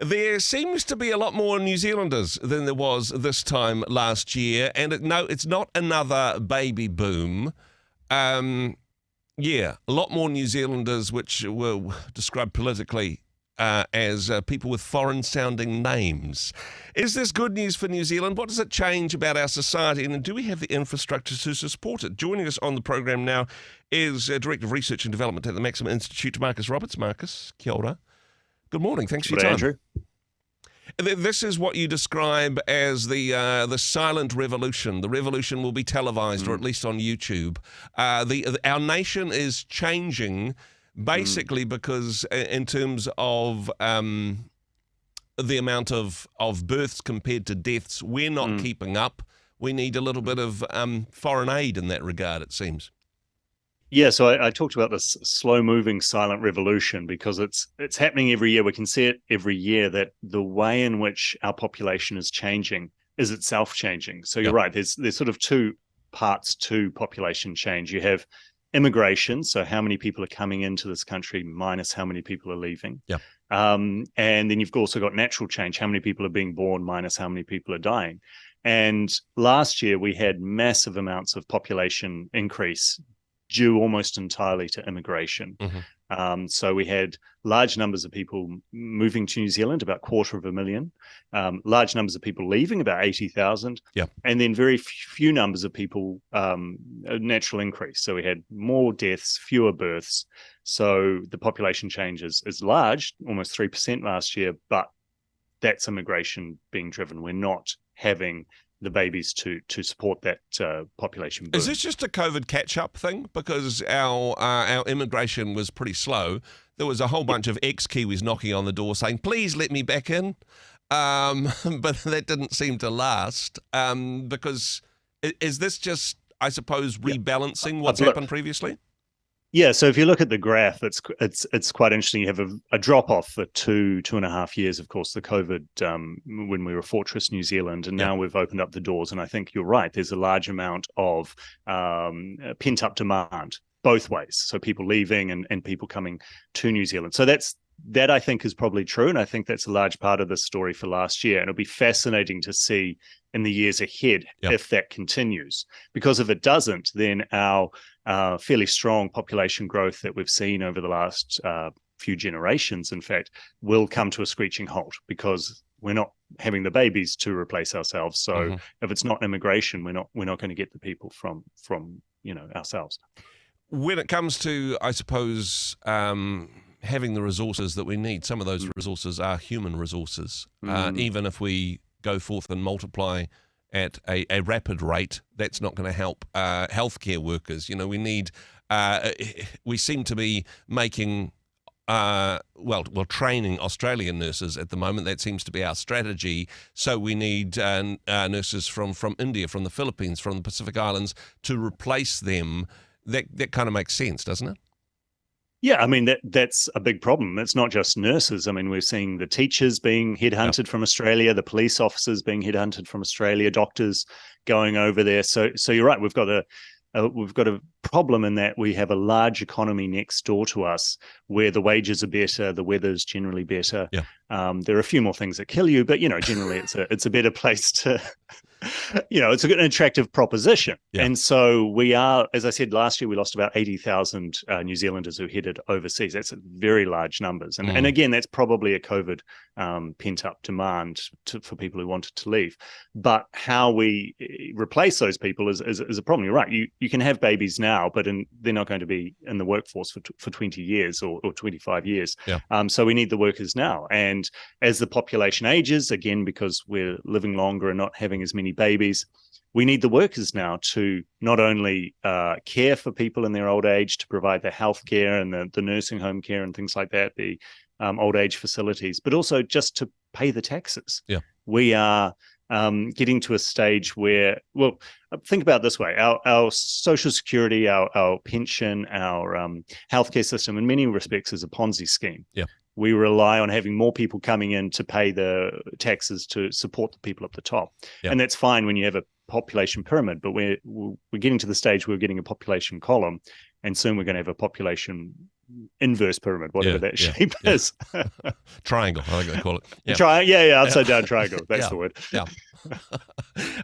There seems to be a lot more New Zealanders than there was this time last year, and no, it's not another baby boom. Yeah, a lot more New Zealanders, which were described politically as people with foreign-sounding names. Is this good news for New Zealand? What does it change about our society, and do we have the infrastructure to support it? Joining us on the program now is Director of Research and Development at the Maxim Institute, Marcus Roberts. Marcus, kia ora. Good morning. Thanks for your time. Andrew. This is what you describe as the silent revolution. The revolution will be televised, or at least on YouTube. Our nation is changing, basically because in terms of the amount of births compared to deaths, we're not keeping up. We need a little bit of foreign aid in that regard, it seems. Yeah, so I talked about this slow-moving silent revolution because it's happening every year. We can see it every year that the way in which our population is changing is itself changing. So you're right. There's sort of two parts to population change. You have immigration, so how many people are coming into this country minus how many people are leaving. Yeah. And then you've also got natural change, how many people are being born minus how many people are dying. And last year we had massive amounts of population increase due almost entirely to immigration. So we had large numbers of people moving to New Zealand, about 250,000, large numbers of people leaving, about 80,000, and then very few numbers of people, a natural increase. So we had more deaths, fewer births. So the population change is large, almost 3% last year, but that's immigration being driven. We're not having the babies to support that population boom. Is this just a COVID catch-up thing? Because our immigration was pretty slow. There was a whole bunch of ex-Kiwis knocking on the door saying, please let me back in. But that didn't seem to last. Because is this just, I suppose, rebalancing what's happened previously? Yeah, so if you look at the graph, it's quite interesting. You have a drop-off for 2.5 years, of course, the COVID, when we were Fortress New Zealand, and now we've opened up the doors. And I think you're right, there's a large amount of pent-up demand both ways. So people leaving and people coming to New Zealand. So that I think is probably true, and I think that's a large part of the story for last year. And it'll be fascinating to see in the years ahead if that continues. Because if it doesn't, then our fairly strong population growth that we've seen over the last few generations, in fact, will come to a screeching halt because we're not having the babies to replace ourselves. So if it's not immigration, we're not going to get the people from ourselves. When it comes to, I suppose, having the resources that we need, some of those resources are human resources. Even if we go forth and multiply at a rapid rate, that's not going to help healthcare workers. You know, we seem to be making, training Australian nurses at the moment. That seems to be our strategy. So we need nurses from India, from the Philippines, from the Pacific Islands to replace them. That kind of makes sense, doesn't it? Yeah, I mean, that's a big problem. It's not just nurses. I mean, we're seeing the teachers being headhunted from Australia, the police officers being headhunted from Australia, doctors going over there. So you're right. We've got a problem in that we have a large economy next door to us where the wages are better, the weather's generally better. Yeah. There are a few more things that kill you, but generally it's a better place to. It's an attractive proposition. Yeah. And so we are, as I said, last year we lost about 80,000 New Zealanders who headed overseas. That's very large numbers. And again, that's probably a COVID pent-up demand for people who wanted to leave. But how we replace those people is a problem. You're right. You can have babies now, but they're not going to be in the workforce for 20 years or 25 years. Yeah. So we need the workers now. And as the population ages, again, because we're living longer and not having as many babies, we need the workers now to not only care for people in their old age, to provide the health care and the nursing home care and things like that, the old age facilities, but also just to pay the taxes. Yeah. We are getting to a stage where, well, think about it this way, our social security, our pension, our healthcare system in many respects is a Ponzi scheme. Yeah. We rely on having more people coming in to pay the taxes to support the people at the top. Yeah. And that's fine when you have a population pyramid, but we're getting to the stage where we're getting a population column, and soon we're going to have a population inverse pyramid, whatever that shape is. Triangle, I think they call it. Upside down triangle. That's the word. Yeah.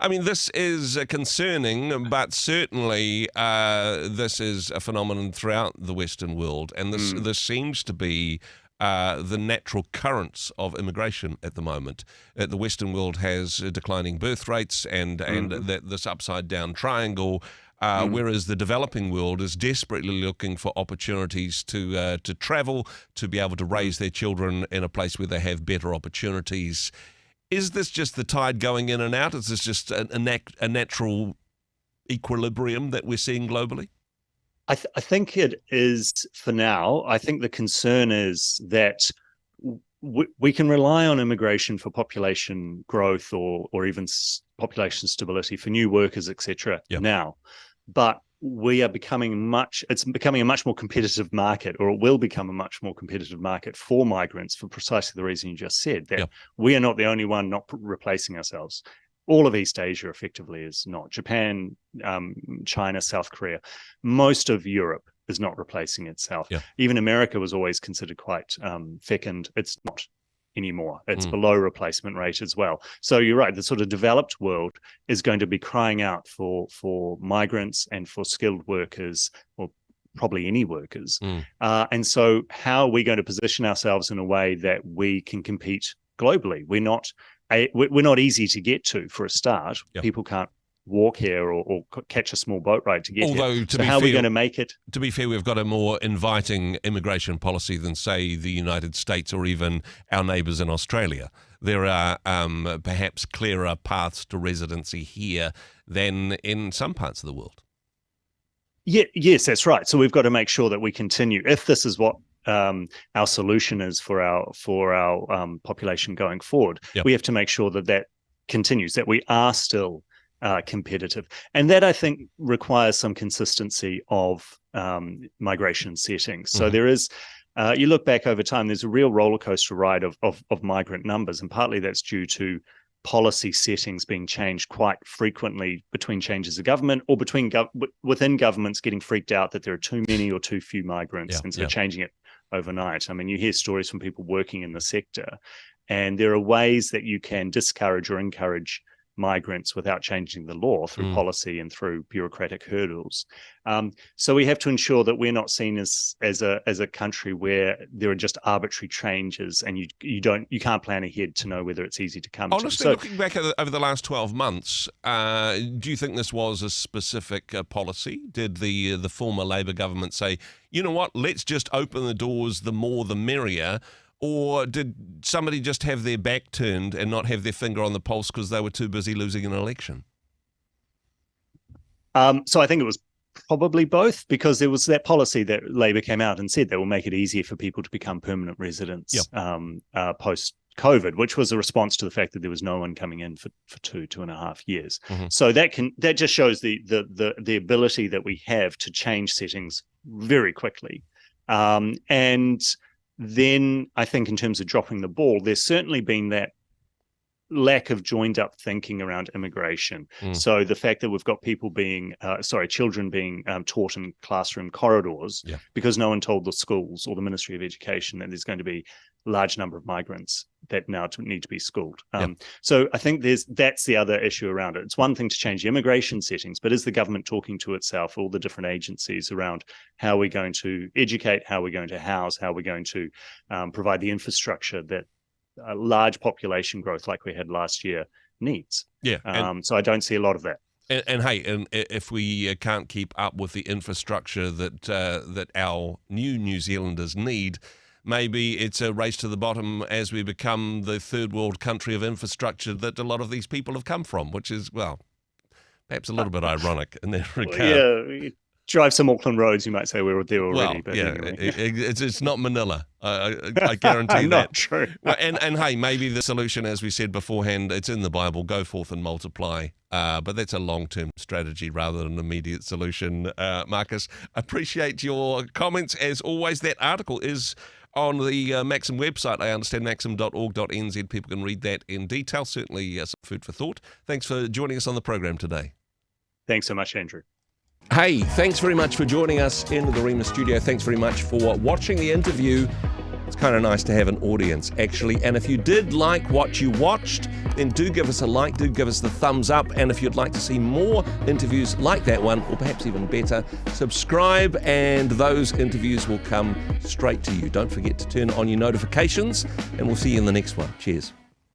I mean, this is concerning, but certainly this is a phenomenon throughout the Western world, and this seems to be the natural currents of immigration at the moment. The Western world has declining birth rates and this upside down triangle. Whereas the developing world is desperately looking for opportunities to travel, to be able to raise their children in a place where they have better opportunities. Is this just the tide going in and out? Is this just a natural equilibrium that we're seeing globally? I think it is for now. I think the concern is that we can rely on immigration for population growth or even population stability for new workers, etc. now. But we are it's becoming a much more competitive market, or it will become a much more competitive market for migrants for precisely the reason you just said, that we are not the only one not replacing ourselves. All of East Asia effectively is not. Japan, China, South Korea, most of Europe is not replacing itself. Even America was always considered quite fecund. It's not anymore. It's below replacement rate as well. So you're right, the sort of developed world is going to be crying out for migrants and for skilled workers, or probably any workers. And so how are we going to position ourselves in a way that we can compete globally? We're not easy to get to for a start. People can't walk here or catch a small boat ride to get here. So how are we going to make it? To be fair, we've got a more inviting immigration policy than, say, the United States or even our neighbours in Australia. There are perhaps clearer paths to residency here than in some parts of the world. Yes, that's right. So we've got to make sure that we continue. If this is what our solution is for our population going forward, we have to make sure that continues, that we are still competitive. And that, I think, requires some consistency of migration settings. So there is, you look back over time, there's a real roller coaster ride of migrant numbers, and partly that's due to policy settings being changed quite frequently between changes of government, or within governments getting freaked out that there are too many or too few migrants, and so changing it overnight. I mean, you hear stories from people working in the sector, and there are ways that you can discourage or encourage migrants without changing the law through policy and through bureaucratic hurdles. So we have to ensure that we're not seen as a country where there are just arbitrary changes and you can't plan ahead to know whether it's easy to come Honestly, to. So, looking back over the last 12 months, do you think this was a specific policy? Did the former Labour government say, you know what, let's just open the doors, the more the merrier? Or did somebody just have their back turned and not have their finger on the pulse because they were too busy losing an election? So I think it was probably both, because there was that policy that Labour came out and said that will make it easier for people to become permanent residents post-COVID, which was a response to the fact that there was no one coming in for 2.5 years. So that just shows the ability that we have to change settings very quickly. And then I think in terms of dropping the ball, there's certainly been that lack of joined up thinking around immigration. So the fact that we've got people children being taught in classroom corridors because no one told the schools or the Ministry of Education that there's going to be a large number of migrants that now need to be schooled. So I think that's the other issue around it. It's one thing to change the immigration settings, but is the government talking to itself, all the different agencies, around how we're going to educate, how we're going to house, how we're going to provide the infrastructure that a large population growth like we had last year needs. So I don't see a lot of that. And if we can't keep up with the infrastructure that our New Zealanders need, maybe it's a race to the bottom as we become the third world country of infrastructure that a lot of these people have come from, which is, well, perhaps a little bit ironic in that regard. Drive some Auckland roads, you might say we're there already. Well, anyway. It's not Manila. I guarantee that. Not true. Well, and hey, maybe the solution, as we said beforehand, it's in the Bible, go forth and multiply. But that's a long-term strategy rather than an immediate solution. Marcus, appreciate your comments as always. That article is on the Maxim website. I understand maxim.org.nz. People can read that in detail. Certainly some food for thought. Thanks for joining us on the program today. Thanks so much, Andrew. Hey, thanks very much for joining us in the Rhema studio. Thanks very much for watching the interview. It's kind of nice to have an audience, actually. And if you did like what you watched, then do give us a like, do give us the thumbs up. And if you'd like to see more interviews like that one, or perhaps even better, subscribe and those interviews will come straight to you. Don't forget to turn on your notifications, and we'll see you in the next one. Cheers.